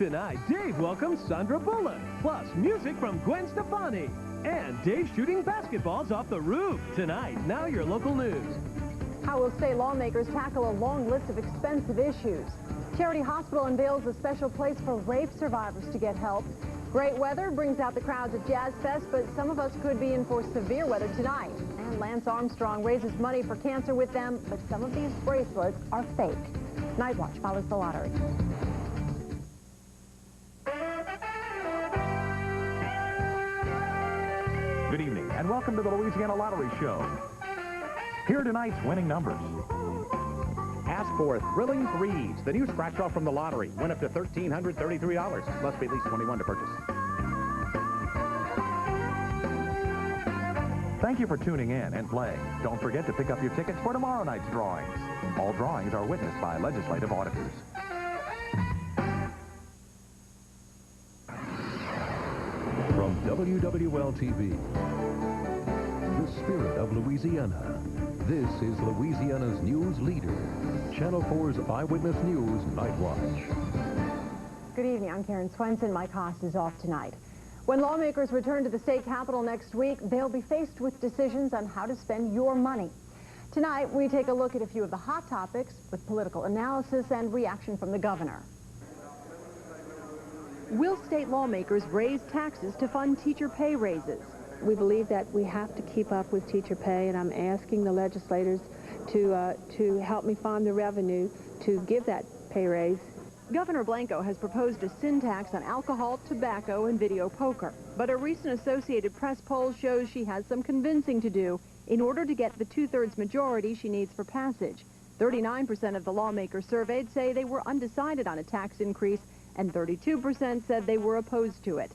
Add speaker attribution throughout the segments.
Speaker 1: Tonight, Dave welcomes Sandra Bullock, plus music from Gwen Stefani. And Dave shooting basketballs off the roof. Tonight, now your local news.
Speaker 2: How will state lawmakers tackle a long list of expensive issues? Charity Hospital unveils a special place for rape survivors to get help. Great weather brings out the crowds at Jazz Fest, but some of us could be in for severe weather tonight. And Lance Armstrong raises money for cancer with them, but some of these bracelets are fake. Night Watch follows the lottery.
Speaker 3: Good evening, and welcome to the Louisiana Lottery Show. Here are tonight's winning numbers. Ask for Thrilling Threes, the new scratch-off from the lottery. Win up to $1,333. Must be at least 21 to purchase. Thank you for tuning in and playing. Don't forget to pick up your tickets for tomorrow night's drawings. All drawings are witnessed by legislative auditors.
Speaker 4: From WWL-TV, the spirit of Louisiana. This is Louisiana's news leader, Channel 4's Eyewitness News Night Watch.
Speaker 2: Good evening, I'm Karen Swenson. Mike Haas is off tonight. When lawmakers return to the state capitol next week, they'll be faced with decisions on how to spend your money. Tonight, we take a look at a few of the hot topics with political analysis and reaction from the governor. Will state lawmakers raise taxes to fund teacher pay raises?
Speaker 5: We believe that we have to keep up with teacher pay, and I'm asking the legislators to help me find the revenue to give that pay raise.
Speaker 2: Governor Blanco has proposed a sin tax on alcohol, tobacco, and video poker. But a recent Associated Press poll shows she has some convincing to do in order to get the two-thirds majority she needs for passage. 39% of the lawmakers surveyed say they were undecided on a tax increase, and 32% said they were opposed to it.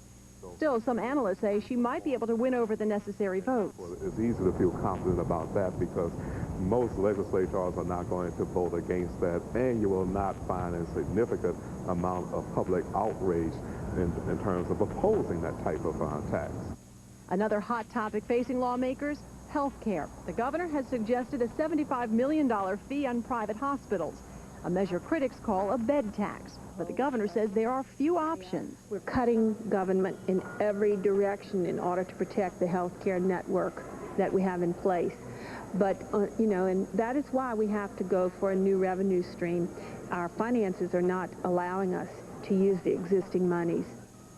Speaker 2: Still, some analysts say she might be able to win over the necessary votes.
Speaker 6: Well, it's easy to feel confident about that because most legislators are not going to vote against that, and you will not find a significant amount of public outrage in terms of opposing that type of tax.
Speaker 2: Another hot topic facing lawmakers, health care. The governor has suggested a $75 million fee on private hospitals, a measure critics call a bed tax. But the governor says there are few options.
Speaker 5: We're cutting government in every direction in order to protect the health care network that we have in place. But, you know, and that is why we have to go for a new revenue stream. Our finances are not allowing us to use the existing monies.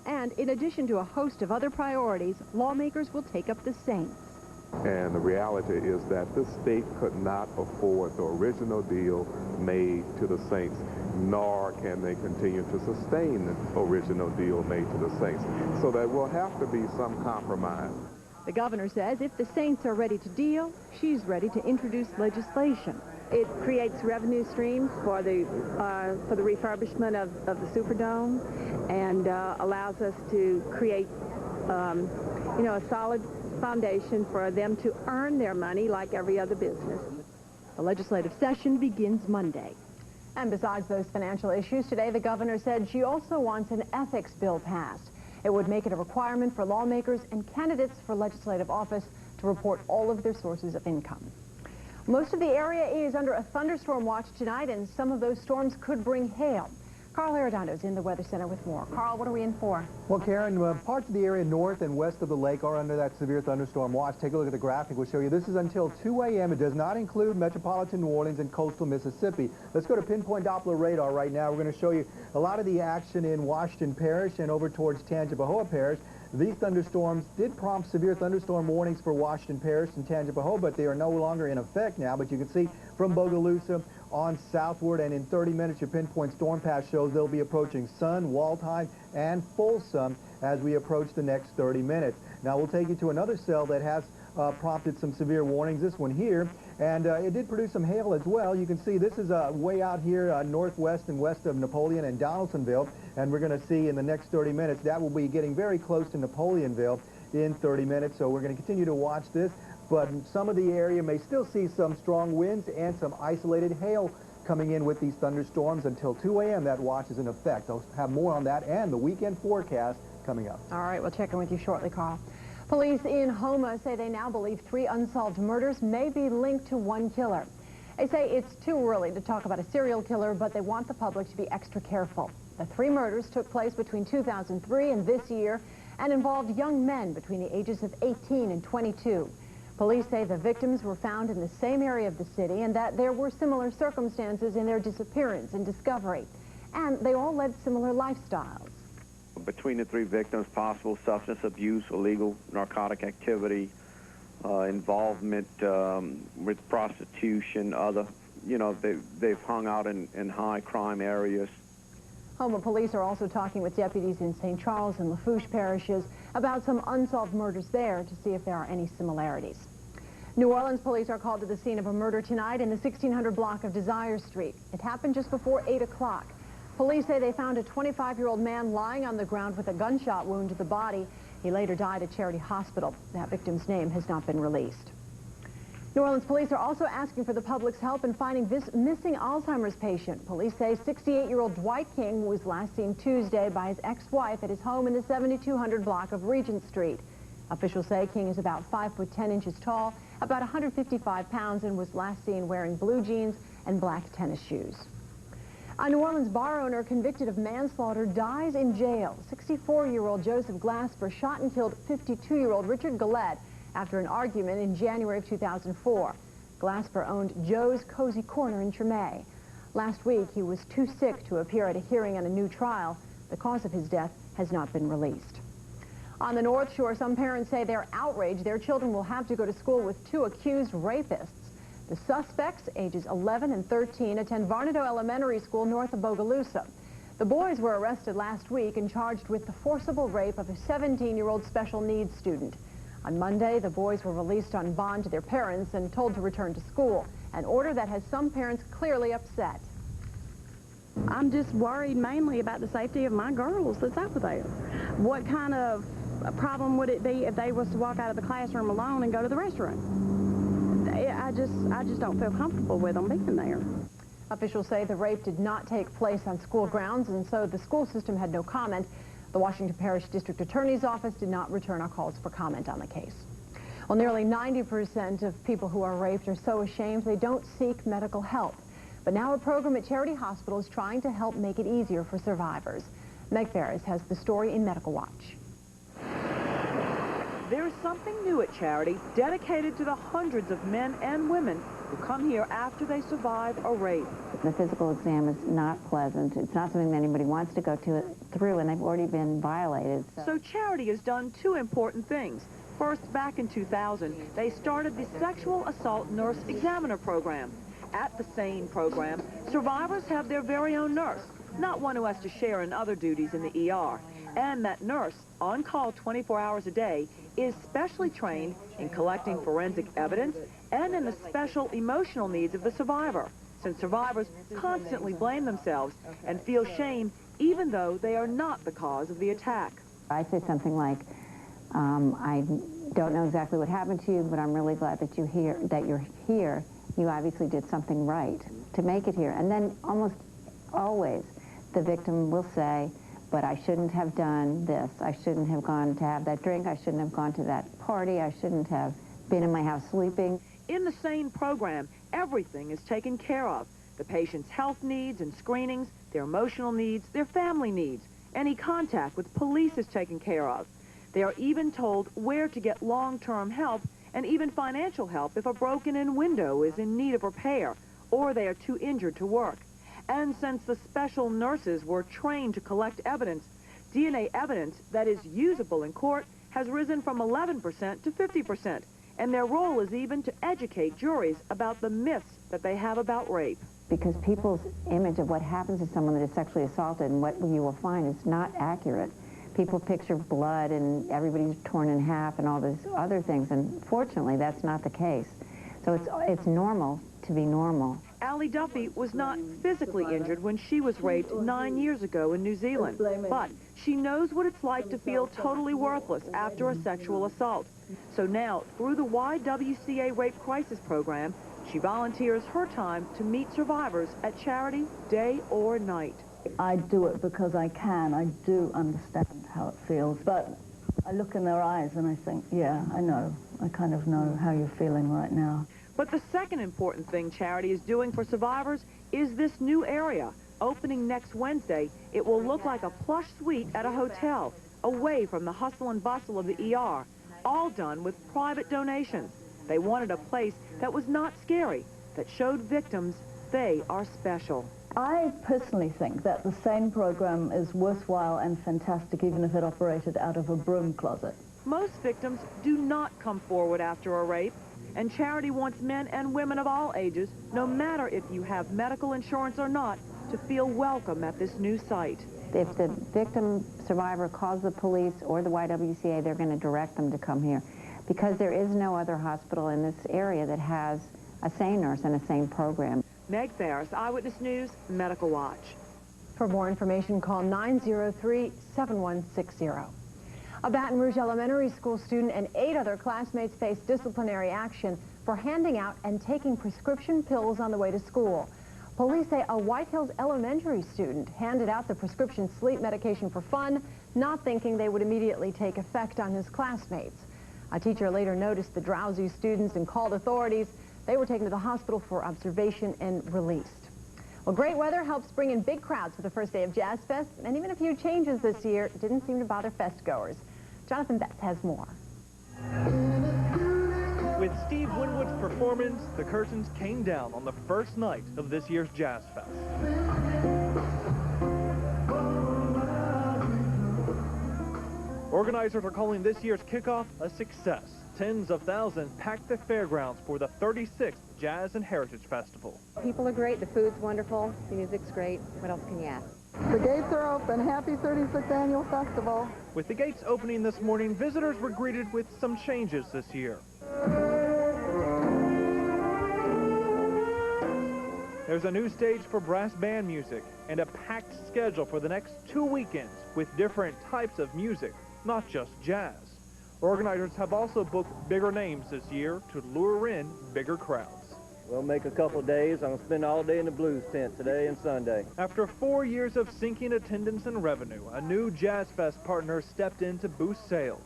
Speaker 2: And in addition to a host of other priorities, lawmakers will take up the Saints.
Speaker 6: And the reality is that this state could not afford the original deal made to the Saints, nor can they continue to sustain the original deal made to the Saints. So there will have to be some compromise.
Speaker 2: The governor says if the Saints are ready to deal, she's ready to introduce legislation.
Speaker 5: It creates revenue streams for the refurbishment of the Superdome, and allows us to create, you know, a solid foundation for them to earn their money like every other business.
Speaker 2: The legislative session begins Monday. And besides those financial issues, today the governor said she also wants an ethics bill passed. It would make it a requirement for lawmakers and candidates for legislative office to report all of their sources of income. Most of the area is under a thunderstorm watch tonight, and some of those storms could bring hail. Carl Arredondo is in the Weather Center with more. Carl, what are we in for?
Speaker 7: Well, Karen, parts of the area north and west of the lake are under that severe thunderstorm watch. Take a look at the graphic. We'll show you this is until 2 a.m. It does not include metropolitan New Orleans and coastal Mississippi. Let's go to pinpoint Doppler radar right now. We're going to show you a lot of the action in Washington Parish and over towards Tangipahoa Parish. These thunderstorms did prompt severe thunderstorm warnings for Washington Parish and Tangipahoa, but they are no longer in effect now. But you can see from Bogalusa on southward, and in 30 minutes, your pinpoint storm path shows they'll be approaching Sun, Waldheim, and Folsom as we approach the next 30 minutes. Now, we'll take you to another cell that has prompted some severe warnings, this one here, and it did produce some hail as well. You can see this is way out here northwest and west of Napoleon and Donaldsonville, and we're going to see in the next 30 minutes that will be getting very close to Napoleonville in 30 minutes, so we're going to continue to watch this. But some of the area may still see some strong winds and some isolated hail coming in with these thunderstorms until 2 a.m. That watch is in effect. I'll have more on that and the weekend forecast coming up.
Speaker 2: All right, we'll check in with you shortly, Carl. Police in Houma say they now believe 3 unsolved murders may be linked to one killer. They say it's too early to talk about a serial killer, but they want the public to be extra careful. The 3 murders took place between 2003 and this year and involved young men between the ages of 18 and 22. Police say the victims were found in the same area of the city and that there were similar circumstances in their disappearance and discovery. And they all led similar lifestyles.
Speaker 8: Between the 3 victims, possible substance abuse, illegal narcotic activity, involvement with prostitution, other, you know, they've hung out in high crime areas.
Speaker 2: Houma police are also talking with deputies in St. Charles and Lafourche parishes about some unsolved murders there to see if there are any similarities. New Orleans police are called to the scene of a murder tonight in the 1600 block of Desire Street. It happened just before 8 o'clock. Police say they found a 25-year-old man lying on the ground with a gunshot wound to the body. He later died at Charity Hospital. That victim's name has not been released. New Orleans police are also asking for the public's help in finding this missing Alzheimer's patient. Police say 68-year-old Dwight King was last seen Tuesday by his ex-wife at his home in the 7200 block of Regent Street. Officials say King is about 5 foot 10 inches tall, about 155 pounds, and was last seen wearing blue jeans and black tennis shoes. A New Orleans bar owner convicted of manslaughter dies in jail. 64-year-old Joseph Glasper shot and killed 52-year-old Richard Gillette after an argument in January of 2004. Glasper owned Joe's Cozy Corner in Tremay. Last week, he was too sick to appear at a hearing on a new trial. The cause of his death has not been released. On the North Shore, some parents say they're outraged their children will have to go to school with 2 accused rapists. The suspects, ages 11 and 13, attend Varnado Elementary School north of Bogalusa. The boys were arrested last week and charged with the forcible rape of a 17-year-old special needs student. On Monday, the boys were released on bond to their parents and told to return to school, an order that has some parents clearly upset.
Speaker 9: I'm just worried mainly about the safety of my girls that's over there. What kind of a problem would it be if they was to walk out of the classroom alone and go to the restroom? I just don't feel comfortable with them being there.
Speaker 2: Officials say the rape did not take place on school grounds, and so the school system had no comment. The Washington Parish District Attorney's Office did not return our calls for comment on the case. Well, nearly 90% of people who are raped are so ashamed they don't seek medical help. But now a program at Charity Hospital is trying to help make it easier for survivors. Meg Ferris has the story in Medical Watch.
Speaker 10: There's something new at Charity dedicated to the hundreds of men and women who come here after they survive a rape.
Speaker 11: The physical exam is not pleasant. It's not something that anybody wants to go through, and they've already been violated.
Speaker 10: So Charity has done 2 important things. First, back in 2000, they started the Sexual Assault Nurse Examiner program. At the SANE program, survivors have their very own nurse, not one who has to share in other duties in the ER. And that nurse, on call 24 hours a day, is specially trained in collecting forensic evidence and in the special emotional needs of the survivor, since survivors constantly blame themselves and feel shame even though they are not the cause of the attack.
Speaker 11: I say something like, I don't know exactly what happened to you, but I'm really glad that you're here. You obviously did something right to make it here. And then almost always the victim will say, but I shouldn't have done this. I shouldn't have gone to have that drink. I shouldn't have gone to that party. I shouldn't have been in my house sleeping.
Speaker 10: In the SANE program, everything is taken care of. The patient's health needs and screenings, their emotional needs, their family needs. Any contact with police is taken care of. They are even told where to get long-term help and even financial help if a broken-in window is in need of repair or they are too injured to work. And since the special nurses were trained to collect evidence, DNA evidence that is usable in court has risen from 11% to 50%, and their role is even to educate juries about the myths that they have about rape.
Speaker 11: Because people's image of what happens to someone that is sexually assaulted and what you will find is not accurate. People picture blood and everybody's torn in half and all these other things, and fortunately that's not the case. So it's normal to be normal.
Speaker 10: Allie Duffy was not physically injured when she was raped 9 years ago in New Zealand, but she knows what it's like to feel totally worthless after a sexual assault. So now, through the YWCA Rape Crisis Program, she volunteers her time to meet survivors at Charity, day or night.
Speaker 12: I do it because I can. I do understand how it feels, but I look in their eyes and I think, yeah, I know. I kind of know how you're feeling right now.
Speaker 10: But the second important thing Charity is doing for survivors is this new area, Opening next Wednesday, it will look like a plush suite at a hotel, away from the hustle and bustle of the ER, all done with private donations. They wanted a place that was not scary, that showed victims they are special.
Speaker 12: I personally think that the SANE program is worthwhile and fantastic, even if it operated out of a broom closet.
Speaker 10: Most victims do not come forward after a rape, and charity wants men and women of all ages, no matter if you have medical insurance or not, to feel welcome at this new site.
Speaker 11: If the victim survivor calls the police or the YWCA, they're going to direct them to come here, because there is no other hospital in this area that has a SANE nurse and a SANE program.
Speaker 10: Meg Ferris, Eyewitness News, Medical Watch.
Speaker 2: For more information, call 903-7160. A Baton Rouge Elementary School student and 8 other classmates face disciplinary action for handing out and taking prescription pills on the way to school. Police say a White Hills Elementary student handed out the prescription sleep medication for fun, not thinking they would immediately take effect on his classmates. A teacher later noticed the drowsy students and called authorities. They were taken to the hospital for observation and released. Well, great weather helps bring in big crowds for the first day of Jazz Fest, and even a few changes this year didn't seem to bother fest goers. Jonathan Betts has more.
Speaker 13: With Steve Winwood's performance, the curtains came down on the first night of this year's Jazz Fest. Organizers are calling this year's kickoff a success. Tens of thousands packed the fairgrounds for the 36th Jazz and Heritage Festival.
Speaker 14: People are great, the food's wonderful, the music's great. What else can you ask?
Speaker 15: The gates are open. Happy 36th Annual Festival.
Speaker 13: With the gates opening this morning, visitors were greeted with some changes this year. There's a new stage for brass band music and a packed schedule for the next 2 weekends with different types of music, not just jazz. Organizers have also booked bigger names this year to lure in bigger crowds.
Speaker 16: We'll make a couple days. I'm going to spend all day in the blues tent today and Sunday.
Speaker 13: After 4 years of sinking attendance and revenue, a new Jazz Fest partner stepped in to boost sales.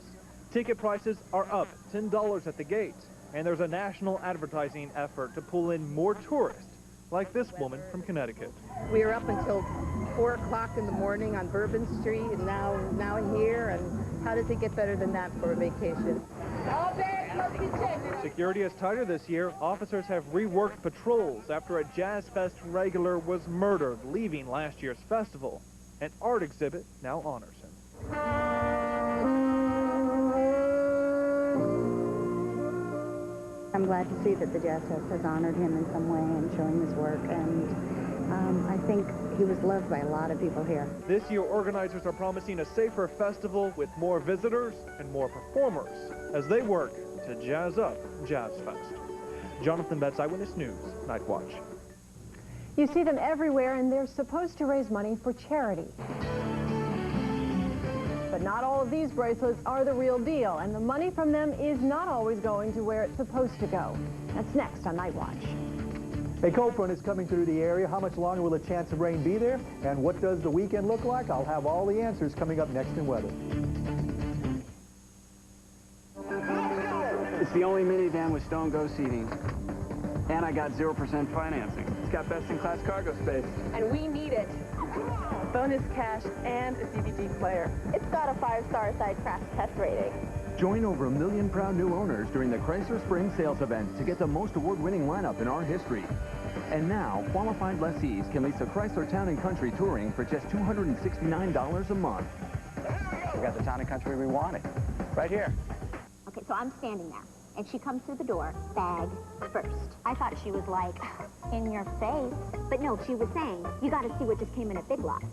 Speaker 13: Ticket prices are up $10 at the gates, and there's a national advertising effort to pull in more tourists, like this woman from Connecticut.
Speaker 17: We were up until 4 o'clock in the morning on Bourbon Street, and now here, and how does it get better than that for a vacation?
Speaker 13: Security is tighter this year. Officers have reworked patrols after a Jazz Fest regular was murdered leaving last year's festival. An art exhibit now honors him.
Speaker 18: I'm glad to see that the Jazz Fest has honored him in some way and showing his work, and I think he was loved by a lot of people here.
Speaker 13: This year, organizers are promising a safer festival with more visitors and more performers as they work to jazz up Jazz Fest. Jonathan Betts, Eyewitness News, Night Watch.
Speaker 2: You see them everywhere, and they're supposed to raise money for charity. But not all of these bracelets are the real deal, and the money from them is not always going to where it's supposed to go. That's next on Night Watch.
Speaker 7: A cold front is coming through the area. How much longer will a chance of rain be there? And what does the weekend look like? I'll have all the answers coming up next in weather.
Speaker 19: It's the only minivan with stone go seating. And I got 0% financing. It's got best-in-class cargo space.
Speaker 20: And we need it. Bonus cash and a DVD player. It's got a 5-star side crash test rating.
Speaker 21: Join over 1 million proud new owners during the Chrysler Spring Sales Event to get the most award-winning lineup in our history. And now, qualified lessees can lease a Chrysler Town & Country Touring for just $269 a month.
Speaker 19: We got the Town & Country we wanted. Right here.
Speaker 22: Okay, so I'm standing there, and she comes through the door, bag first. I thought she was like, in your face. But no, she was saying, you got to see what just came in at Big Lots.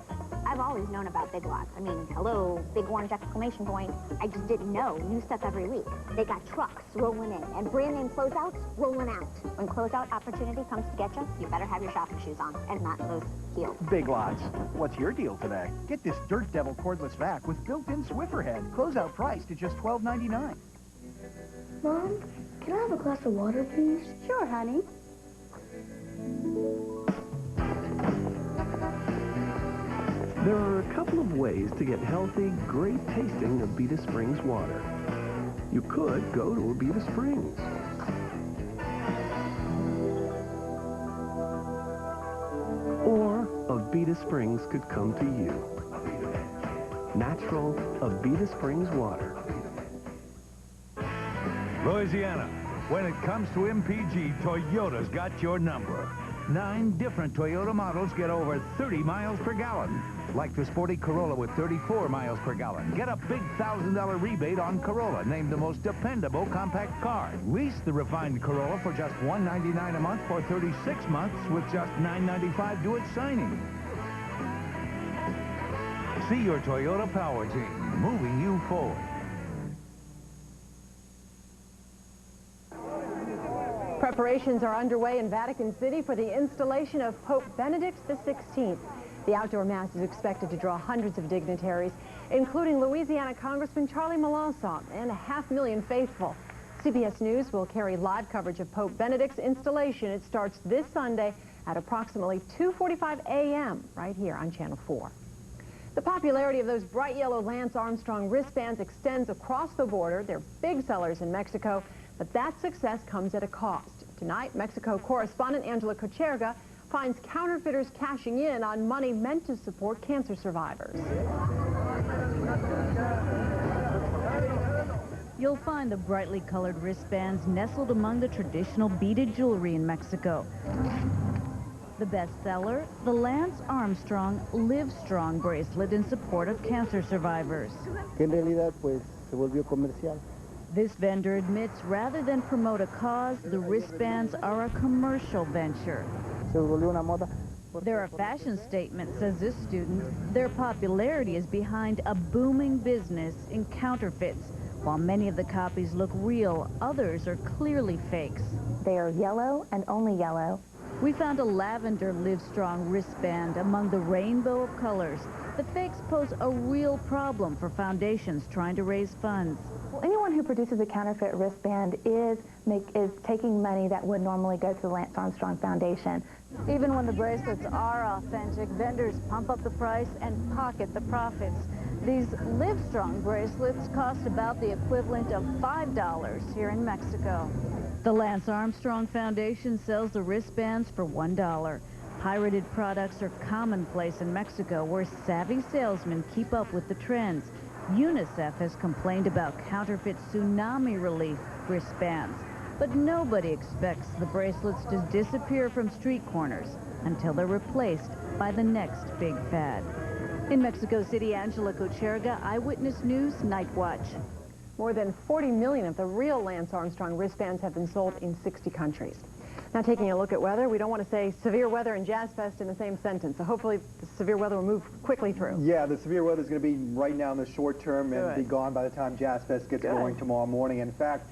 Speaker 22: I've always known about Big Lots. I mean, hello, big orange exclamation point. I just didn't know. New stuff every week. They got trucks rolling in and brand name closeouts rolling out. When closeout opportunity comes to get you, you better have your shopping shoes on and not those heels.
Speaker 23: Big Lots. What's your deal today? Get this Dirt Devil cordless vac with built-in Swiffer head. Closeout price to just $12.99.
Speaker 24: Mom, can I have a glass of water, please?
Speaker 22: Sure, honey.
Speaker 1: There are a couple of ways to get healthy, great-tasting Abita Springs water. You could go to Abita Springs. Or Abita Avita Springs could come to you. Natural Avita Springs water.
Speaker 3: Louisiana, when it comes to MPG, Toyota's got your number. 9 different Toyota models get over 30 miles per gallon. Like the sporty Corolla with 34 miles per gallon. Get a big $1,000 rebate on Corolla, named the most dependable compact car. Lease the refined Corolla for just $199 a month for 36 months with just $995 due at signing. See your Toyota power team moving you forward.
Speaker 2: Preparations are underway in Vatican City for the installation of Pope Benedict XVI. The outdoor mass is expected to draw hundreds of dignitaries, including Louisiana Congressman Charlie Melanson and 500,000 faithful. CBS News will carry live coverage of Pope Benedict's installation. It starts this Sunday at approximately 2:45 a.m. right here on Channel 4. The popularity of those bright yellow Lance Armstrong wristbands extends across the border. They're big sellers in Mexico, but that success comes at a cost. Tonight, Mexico correspondent Angela Cocherga finds counterfeiters cashing in on money meant to support cancer survivors.
Speaker 4: You'll find the brightly colored wristbands nestled among the traditional beaded jewelry in Mexico. The bestseller, the Lance Armstrong Live Strong bracelet in support of cancer survivors.
Speaker 5: En realidad, pues, se volvió comercial.
Speaker 4: This vendor admits rather than promote a cause, the wristbands are a commercial venture.
Speaker 5: Se volvió una moda.
Speaker 4: They're a fashion statement, says this student. Their popularity is behind a booming business in counterfeits. While many of the copies look real, others are clearly fakes.
Speaker 6: They are yellow and only yellow.
Speaker 4: We found a lavender Live Strong wristband among the rainbow of colors. The fakes pose a real problem for foundations trying to raise funds.
Speaker 6: Well, anyone who produces a counterfeit wristband is taking money that would normally go to the Lance Armstrong Foundation.
Speaker 4: Even when the bracelets are authentic, vendors pump up the price and pocket the profits. These Live Strong bracelets cost about the equivalent of $5 here in Mexico. The Lance Armstrong Foundation sells the wristbands for $1. Pirated products are commonplace in Mexico, where savvy salesmen keep up with the trends. UNICEF has complained about counterfeit tsunami relief wristbands, but nobody expects the bracelets to disappear from street corners until they're replaced by the next big fad. In Mexico City, Angela Cocherga, Eyewitness News, Night Watch.
Speaker 2: More than 40 million of the real Lance Armstrong wristbands have been sold in 60 countries. Now, taking a look at weather, we don't want to say severe weather and Jazz Fest in the same sentence, so hopefully the severe weather will move quickly through.
Speaker 7: Yeah, the severe weather is going to be right now in the short term and be gone by the time Jazz Fest gets going tomorrow morning. In fact,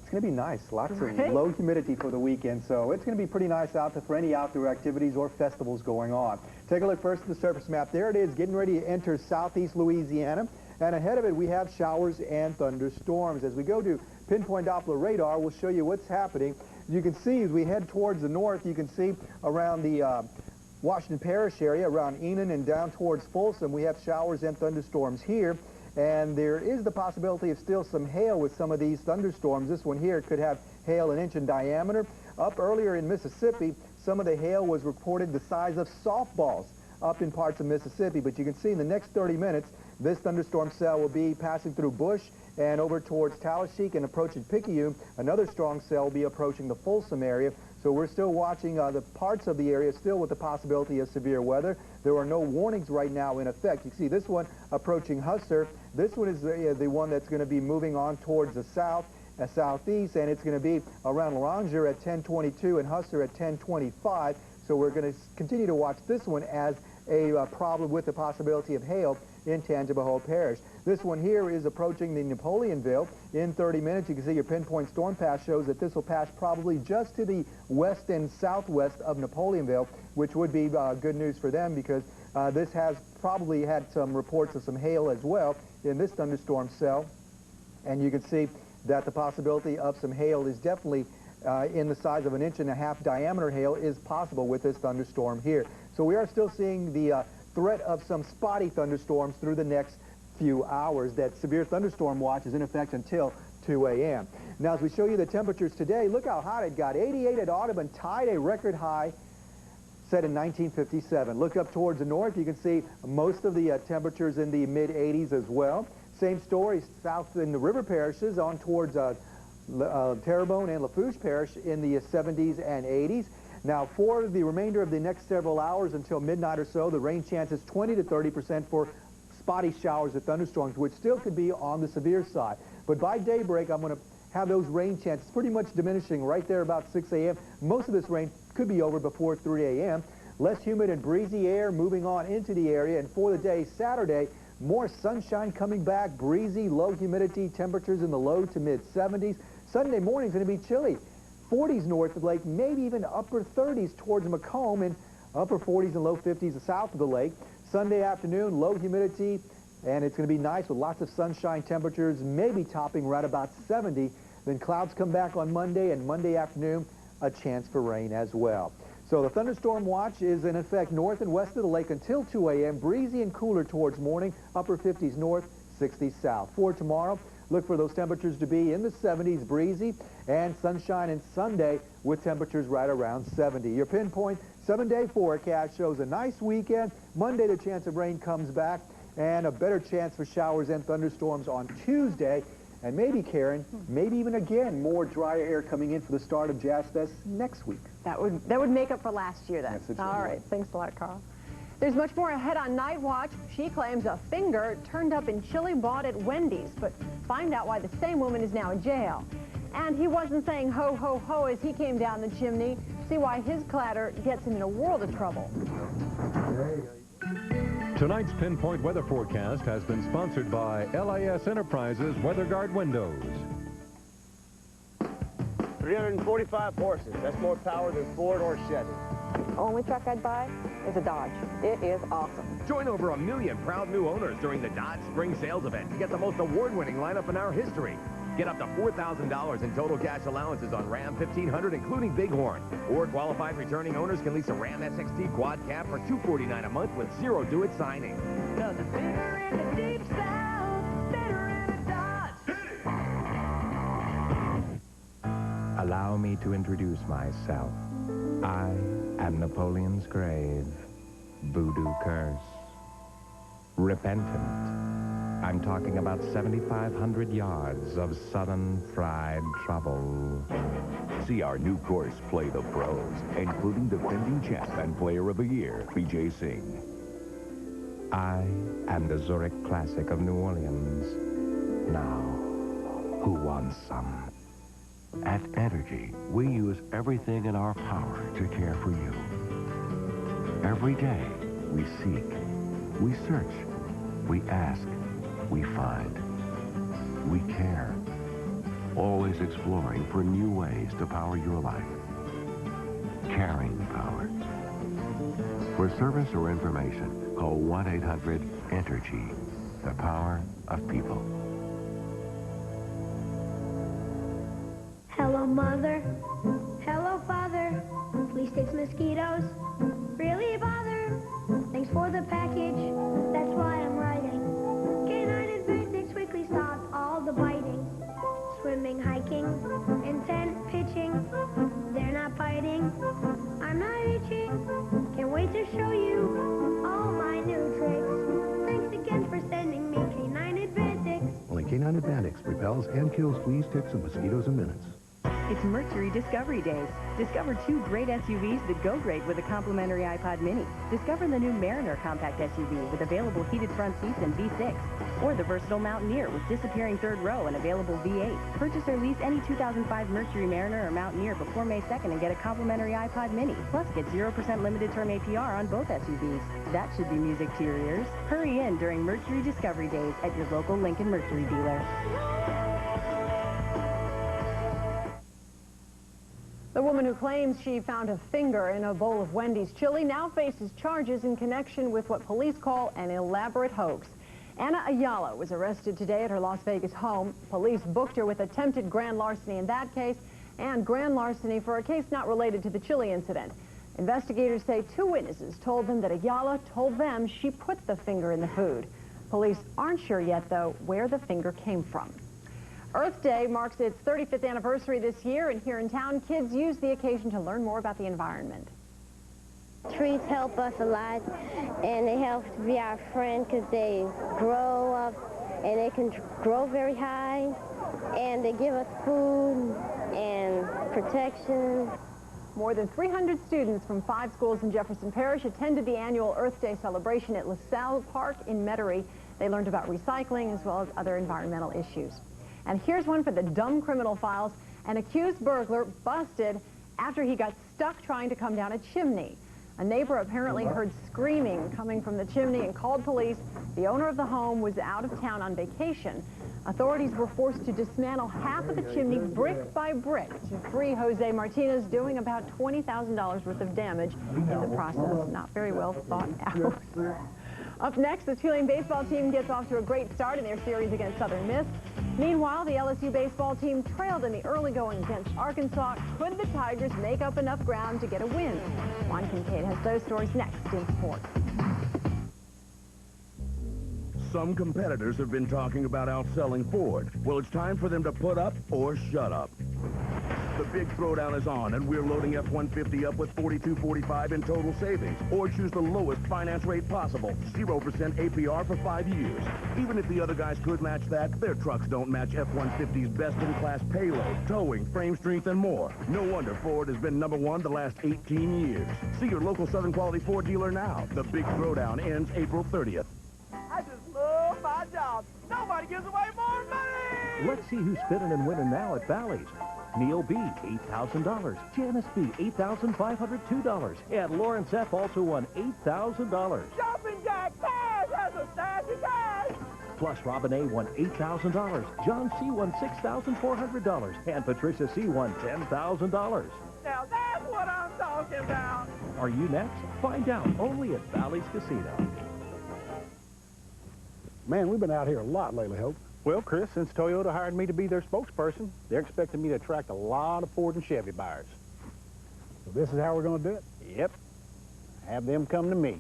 Speaker 7: it's going to be nice. Lots of low humidity for the weekend, so it's going to be pretty nice out there for any outdoor activities or festivals going on. Take a look first at the surface map. There it is, getting ready to enter southeast Louisiana. And ahead of it, we have showers and thunderstorms. As we go to pinpoint Doppler radar, we'll show you what's happening. You can see as we head towards the north, you can see around the Washington Parish area, around Enon and down towards Folsom, we have showers and thunderstorms here. And there is the possibility of still some hail with some of these thunderstorms. This one here could have hail 1 inch in diameter. Up earlier in Mississippi, some of the hail was reported the size of softballs up in parts of Mississippi. But you can see in the next 30 minutes, this thunderstorm cell will be passing through Bush and over towards Tallahassee and approaching Picayune. Another strong cell will be approaching the Folsom area. So we're still watching the parts of the area still with the possibility of severe weather. There are no warnings right now in effect. You can see this one approaching Husser. This one is the one that's going to be moving on towards the south, southeast, and it's going to be around Ranger at 10:22 and Husser at 10:25. So we're going to continue to watch this one as a problem with the possibility of hail in Tangipahoa Parish. This one here is approaching the Napoleonville in 30 minutes. You can see your pinpoint storm path shows that this will pass probably just to the west and southwest of Napoleonville, which would be good news for them because this has probably had some reports of some hail as well in this thunderstorm cell. And you can see that the possibility of some hail is definitely in the size of 1.5 inch diameter hail is possible with this thunderstorm here. So we are still seeing the threat of some spotty thunderstorms through the next few hours. That severe thunderstorm watch is in effect until 2 a.m. Now, as we show you the temperatures today, look how hot it got. 88 at Audubon, tied a record high. set in 1957. Look up towards the north. You can see most of the temperatures in the mid-80s as well. Same story south in the river parishes on towards Terrebonne and Lafourche Parish in the 70s and 80s. Now, for the remainder of the next several hours until midnight or so, the rain chance is 20 to 30% for spotty showers or thunderstorms, which still could be on the severe side. But by daybreak, I'm going to have those rain chances pretty much diminishing right there about 6 a.m. Most of this rain could be over before 3 a.m. Less humid and breezy air moving on into the area. And for the day, Saturday, more sunshine coming back, breezy, low humidity, temperatures in the low to mid-70s. Sunday morning is going to be chilly. 40s north of the lake, maybe even upper 30s towards Macomb, and upper 40s and low 50s south of the lake. Sunday afternoon, low humidity, and it's going to be nice with lots of sunshine temperatures, maybe topping right about 70. Then clouds come back on Monday, and Monday afternoon, a chance for rain as well. So the thunderstorm watch is in effect north and west of the lake until 2 a.m. Breezy and cooler towards morning, upper 50s north, 60s south. For tomorrow, look for those temperatures to be in the 70s, breezy, and sunshine and Sunday with temperatures right around 70. Your pinpoint 7-day forecast shows a nice weekend. Monday, the chance of rain comes back, and a better chance for showers and thunderstorms on Tuesday. And maybe, Karen, maybe even again, more drier air coming in for the start of Jazz Fest next week.
Speaker 2: That would make up for last year, then.
Speaker 7: Yes,
Speaker 2: all right. Thanks a lot, Carl. There's much more ahead on Night Watch. She claims a finger turned up in chili bought at Wendy's, but find out why the same woman is now in jail. And he wasn't saying ho, ho, ho as he came down the chimney. See why his clatter gets him in a world of trouble.
Speaker 8: Tonight's Pinpoint Weather Forecast has been sponsored by LIS Enterprises Weather Guard Windows.
Speaker 16: 345 horses. That's more power than Ford or Chevy.
Speaker 14: The only truck I'd buy is a Dodge. It is awesome.
Speaker 9: Join over 1 million proud new owners during the Dodge Spring Sales Event to get the most award-winning lineup in our history. Get up to $4,000 in total cash allowances on Ram 1500, including Bighorn. Or qualified returning owners can lease a Ram SXT Quad Cab for $249 a month with zero due at signing.
Speaker 1: Nothing bigger in the deep south, better in a Dodge.
Speaker 11: Allow me to introduce myself. I am Napoleon's grave, voodoo curse, repentant. I'm talking about 7,500 yards of southern fried trouble.
Speaker 12: See our new course, Play the Pros, including defending champ and player of the year, B.J. Singh.
Speaker 11: I am the Zurich Classic of New Orleans. Now, who wants some?
Speaker 12: At Energy, we use everything in our power to care for you. Every day, we seek, we search, we ask, we find, we care. Always exploring for new ways to power your life. Caring power. For service or information, call 1-800-ENERGY, the power of people.
Speaker 24: Hello, Mother. Hello, Father. Please take mosquitoes. Really bother. Thanks for the package. That's why I'm writing. Canine Advantix quickly stop all the biting. Swimming, hiking, and tent pitching. They're not biting. I'm not itching. Can't wait to show you all my new tricks. Thanks again for sending me Canine Advantix.
Speaker 25: Only Canine Advantix repels and kills fleas, ticks, and mosquitoes in minutes.
Speaker 26: It's Mercury Discovery Days. Discover 2 great SUVs that go great with a complimentary iPod Mini. Discover the new Mariner compact SUV with available heated front seats and V6. Or the versatile Mountaineer with disappearing third row and available V8. Purchase or lease any 2005 Mercury Mariner or Mountaineer before May 2nd and get a complimentary iPod Mini. Plus, get 0% limited term APR on both SUVs. That should be music to your ears. Hurry in during Mercury Discovery Days at your local Lincoln Mercury dealer.
Speaker 2: The woman who claims she found a finger in a bowl of Wendy's chili now faces charges in connection with what police call an elaborate hoax. Anna Ayala was arrested today at her Las Vegas home. Police booked her with attempted grand larceny in that case and grand larceny for a case not related to the chili incident. Investigators say 2 witnesses told them that Ayala told them she put the finger in the food. Police aren't sure yet, though, where the finger came from. Earth Day marks its 35th anniversary this year, and here in town, kids use the occasion to learn more about the environment.
Speaker 24: Trees help us a lot, and they help to be our friend because they grow up, and they can grow very high, and they give us food and protection.
Speaker 2: More than 300 students from 5 schools in Jefferson Parish attended the annual Earth Day celebration at LaSalle Park in Metairie. They learned about recycling as well as other environmental issues. And here's one for the dumb criminal files. An accused burglar busted after he got stuck trying to come down a chimney. A neighbor apparently heard screaming coming from the chimney and called police. The owner of the home was out of town on vacation. Authorities were forced to dismantle half of the chimney brick by brick to free Jose Martinez, doing about $20,000 worth of damage in the process. Not very well thought out. Up next, the Tulane baseball team gets off to a great start in their series against Southern Miss. Meanwhile, the LSU baseball team trailed in the early going against Arkansas. Could the Tigers make up enough ground to get a win? Juan Kincaid has those stories next in sports.
Speaker 10: Some competitors have been talking about outselling Ford. Well, it's time for them to put up or shut up. The big throwdown is on, and we're loading F-150 up with $42.45 in total savings. Or choose the lowest finance rate possible, 0% APR for 5 years. Even if the other guys could match that, their trucks don't match F-150's best-in-class payload, towing, frame strength, and more. No wonder Ford has been #1 the last 18 years. See your local Southern Quality Ford dealer now. The big throwdown ends April 30th.
Speaker 13: I just love my job. Nobody gives away more money.
Speaker 15: Let's see who's spinning and winning now at Bally's. Neil B, $8,000. Janice B, $8,502. And Lawrence F also won $8,000.
Speaker 13: Jumping Jack Cash has a stash of cash.
Speaker 15: Plus, Robin A won $8,000. John C won $6,400. And Patricia C won $10,000.
Speaker 13: Now that's what I'm talking about.
Speaker 15: Are you next? Find out only at Bally's Casino.
Speaker 17: Man, we've been out here a lot lately, Hope. Well, Chris, since Toyota hired me to be their spokesperson, they're expecting me to attract a lot of Ford and Chevy buyers. So this is how we're going to do it? Yep. Have them come to me.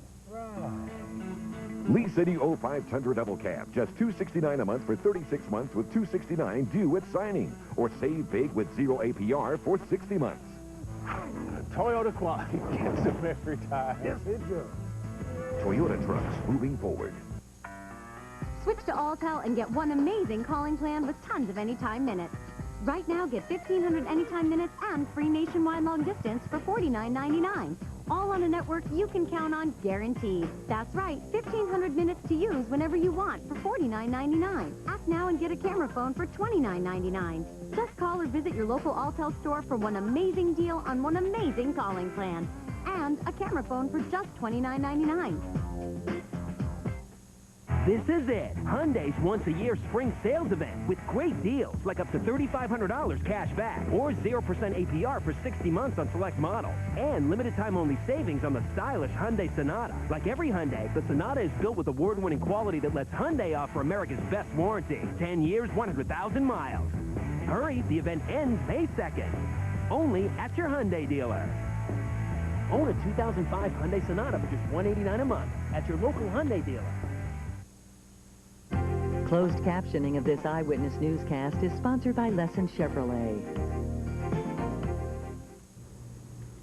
Speaker 18: Lee City 05 Double Cab, just $269 a month for 36 months with $269 due at signing. Or save big with 0 APR for 60 months.
Speaker 17: Toyota quality gets them every time. Yes, it does.
Speaker 18: Toyota trucks moving forward.
Speaker 20: Switch to Alltel and get one amazing calling plan with tons of anytime minutes. Right now, get 1,500 anytime minutes and free nationwide long distance for $49.99. All on a network you can count on, guaranteed. That's right, 1,500 minutes to use whenever you want for $49.99. Act now and get a camera phone for $29.99. Just call or visit your local Alltel store for one amazing deal on one amazing calling plan. And a camera phone for just $29.99.
Speaker 1: This is it, Hyundai's once-a-year spring sales event with great deals like up to $3,500 cash back or 0% APR for 60 months on select models and limited-time-only savings on the stylish Hyundai Sonata. Like every Hyundai, the Sonata is built with award-winning quality that lets Hyundai offer America's best warranty, 10 years, 100,000 miles. Hurry, the event ends May 2nd. Only at your Hyundai dealer. Own a 2005 Hyundai Sonata for just $189 a month at your local Hyundai dealer.
Speaker 27: Closed captioning of this Eyewitness newscast is sponsored by LESON Chevrolet.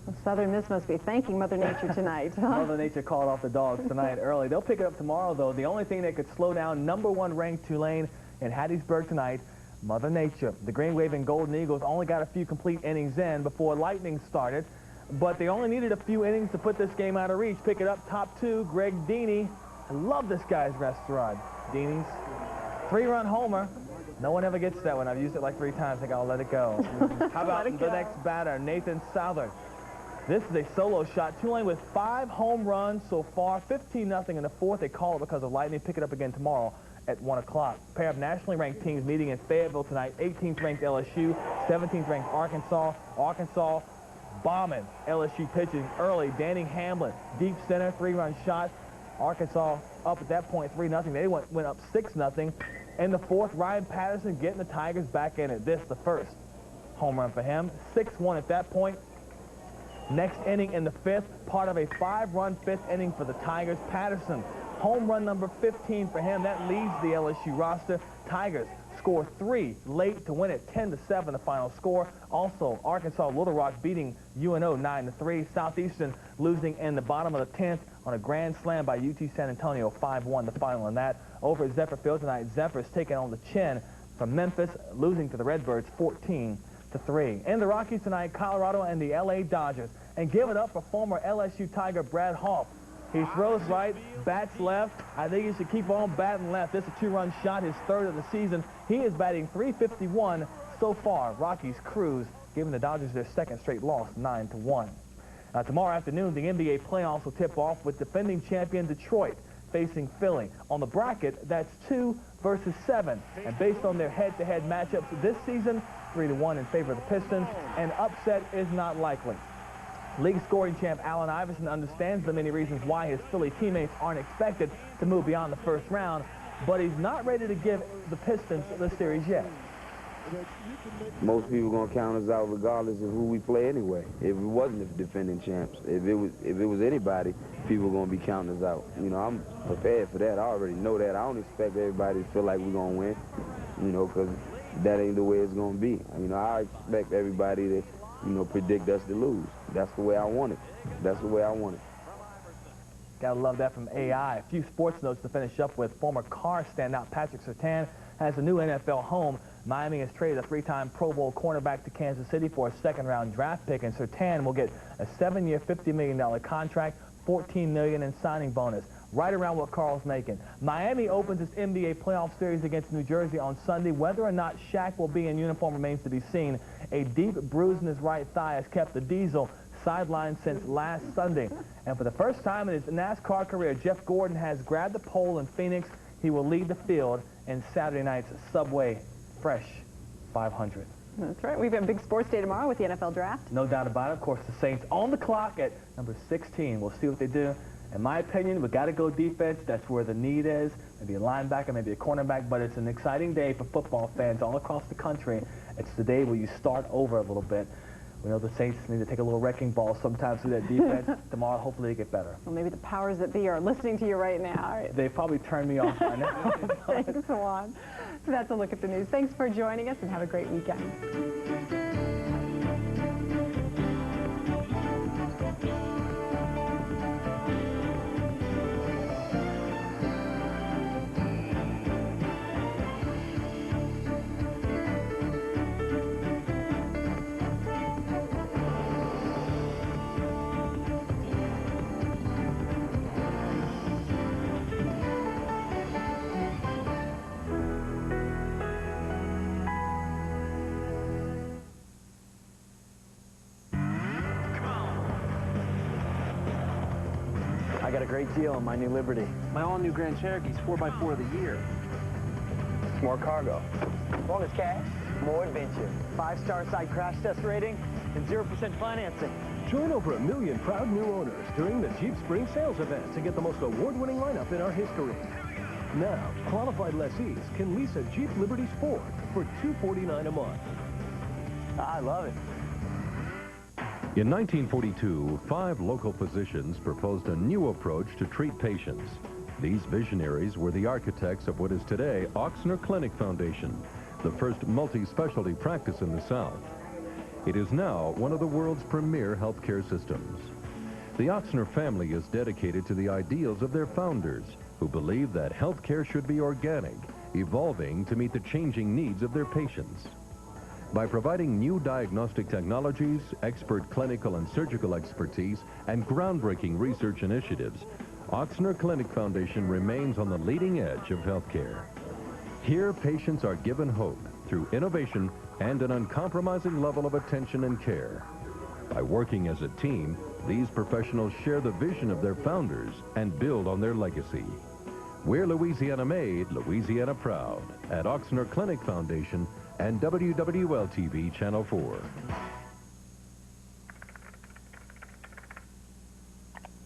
Speaker 2: Well, Southern Miss must be thanking Mother Nature tonight.
Speaker 28: Mother Nature called off the dogs tonight early. They'll pick it up tomorrow, though. The only thing that could slow down #1 ranked Tulane in Hattiesburg tonight, Mother Nature. The Green Waving Golden Eagles only got a few complete innings in before lightning started, but they only needed a few innings to put this game out of reach. Pick it up, top 2, Greg Deeney. I love this guy's restaurant. Deeney's 3-run homer. No one ever gets that one. I've used it like 3 times. I think I'll let it go. How about the next batter, Nathan Southern? This is a solo shot. Tulane with 5 home runs so far, 15-0 in the 4th. They call it because of lightning. Pick it up again tomorrow at 1 o'clock. Pair of nationally ranked teams meeting in Fayetteville tonight. 18th ranked LSU, 17th ranked Arkansas. Arkansas bombing LSU pitching early. Danny Hamlin, deep center, 3-run shot. Arkansas up at that point 3-0. They went up 6-0. In the 4th, Ryan Patterson getting the Tigers back in it. This the first home run for him. 6-1 at that point. Next inning in the 5th, part of a 5-run 5th inning for the Tigers. Patterson Home run number 15 for him. That leads the LSU roster. Tigers score 3 late to win it 10-7 the final score. Also, Arkansas Little Rock beating UNO 9-3. Southeastern losing in the bottom of the 10th on a grand slam by UT San Antonio 5-1 the final in that. Over at Zephyr Field tonight, Zephyr's taking on the Chin from Memphis, losing to the Redbirds 14-3. In the Rockies tonight, Colorado and the LA Dodgers. And give it up for former LSU Tiger Brad Hawk. He throws right, bats left. I think he should keep on batting left. This is a 2-run shot, his 3rd of the season. He is batting .351 so far. Rockies cruise, giving the Dodgers their 2nd straight loss, 9-1. Tomorrow afternoon, the NBA playoffs will tip off with defending champion Detroit facing Philly. On the bracket, that's 2 versus 7. And based on their head-to-head matchups this season, 3-1 in favor of the Pistons. An upset is not likely. League scoring champ Allen Iverson understands the many reasons why his Philly teammates aren't expected to move beyond the 1st round, but he's not ready to give the Pistons the series yet.
Speaker 3: Most people gonna count us out regardless of who we play anyway. If it wasn't the defending champs, if it was anybody, people gonna be counting us out. You know, I'm prepared for that. I already know that. I don't expect everybody to feel like we're gonna win, you know, because that ain't the way it's gonna be. You know, I expect everybody to, you know, predict us to lose. That's the way I want it. That's the way I want it.
Speaker 28: Gotta love that from AI. A few sports notes to finish up with. Former Car standout Patrick Surtain has a new NFL home. Miami has traded a 3-time Pro Bowl cornerback to Kansas City for a 2nd-round draft pick, and Surtain will get a 7-year, $50 million contract, $14 million in signing bonus. Right around what Carl's making. Miami opens its NBA playoff series against New Jersey on Sunday. Whether or not Shaq will be in uniform remains to be seen. A deep bruise in his right thigh has kept the Diesel sidelined since last Sunday. And for the first time in his NASCAR career, Jeff Gordon has grabbed the pole in Phoenix. He will lead the field in Saturday night's Subway Fresh 500.
Speaker 2: That's right. We've got a big sports day tomorrow with the NFL draft.
Speaker 28: No doubt about it. Of course, the Saints on the clock at number 16. We'll see what they do. In my opinion, we got to go defense. That's where the need is. Maybe a linebacker, maybe a cornerback, but it's an exciting day for football fans all across the country. It's the day where you start over a little bit. We know the Saints need to take a little wrecking ball sometimes through that defense. Tomorrow, hopefully, they get better.
Speaker 2: Well, maybe the powers that be are listening to you right now. Right.
Speaker 28: They probably turned me off by now.
Speaker 2: Thanks, Juan. That's a look at the news. Thanks for joining us, and have a great weekend.
Speaker 16: I got a great deal on my new Liberty. My all-new Grand Cherokee's 4x4 of the year. It's more cargo. Bonus cash, more adventure. 5-star side crash test rating, and 0% financing.
Speaker 1: Join over 1 million proud new owners during the Jeep Spring Sales Event to get the most award-winning lineup in our history. Now, qualified lessees can lease a Jeep Liberty Sport for $249 a month.
Speaker 16: I love it.
Speaker 8: In 1942, 5 local physicians proposed a new approach to treat patients. These visionaries were the architects of what is today Ochsner Clinic Foundation, the first multi-specialty practice in the South. It is now one of the world's premier healthcare systems. The Ochsner family is dedicated to the ideals of their founders, who believe that healthcare should be organic, evolving to meet the changing needs of their patients. By providing new diagnostic technologies, expert clinical and surgical expertise, and groundbreaking research initiatives, Ochsner Clinic Foundation remains on the leading edge of healthcare. Here, patients are given hope through innovation and an uncompromising level of attention and care. By working as a team, these professionals share the vision of their founders and build on their legacy. We're Louisiana made, Louisiana proud at Ochsner Clinic Foundation and WWL-TV Channel 4.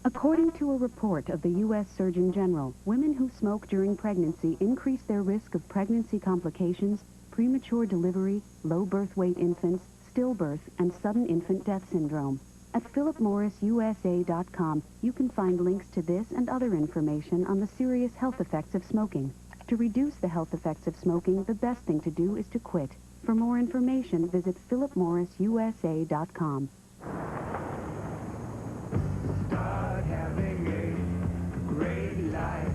Speaker 4: According to a report of the U.S. Surgeon General, women who smoke during pregnancy increase their risk of pregnancy complications, premature delivery, low birth weight infants, stillbirth, and sudden infant death syndrome. At philipmorrisusa.com, you can find links to this and other information on the serious health effects of smoking. To reduce the health effects of smoking, the best thing to do is to quit. For more information, visit philipmorrisusa.com.
Speaker 13: Start having a great life.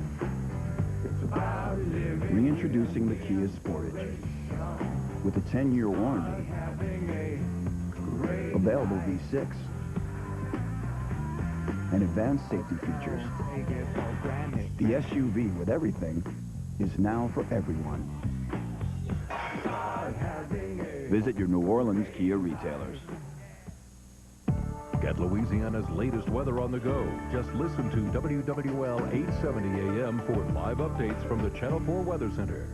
Speaker 13: It's about living.
Speaker 5: Reintroducing the Kia Sportage. With a 10-year warranty. Available V6. And advanced safety features. The SUV with everything is now for everyone. Visit your New Orleans Kia retailers.
Speaker 8: Get Louisiana's latest weather on the go. Just listen to WWL 870 AM for live updates from the Channel 4 Weather Center.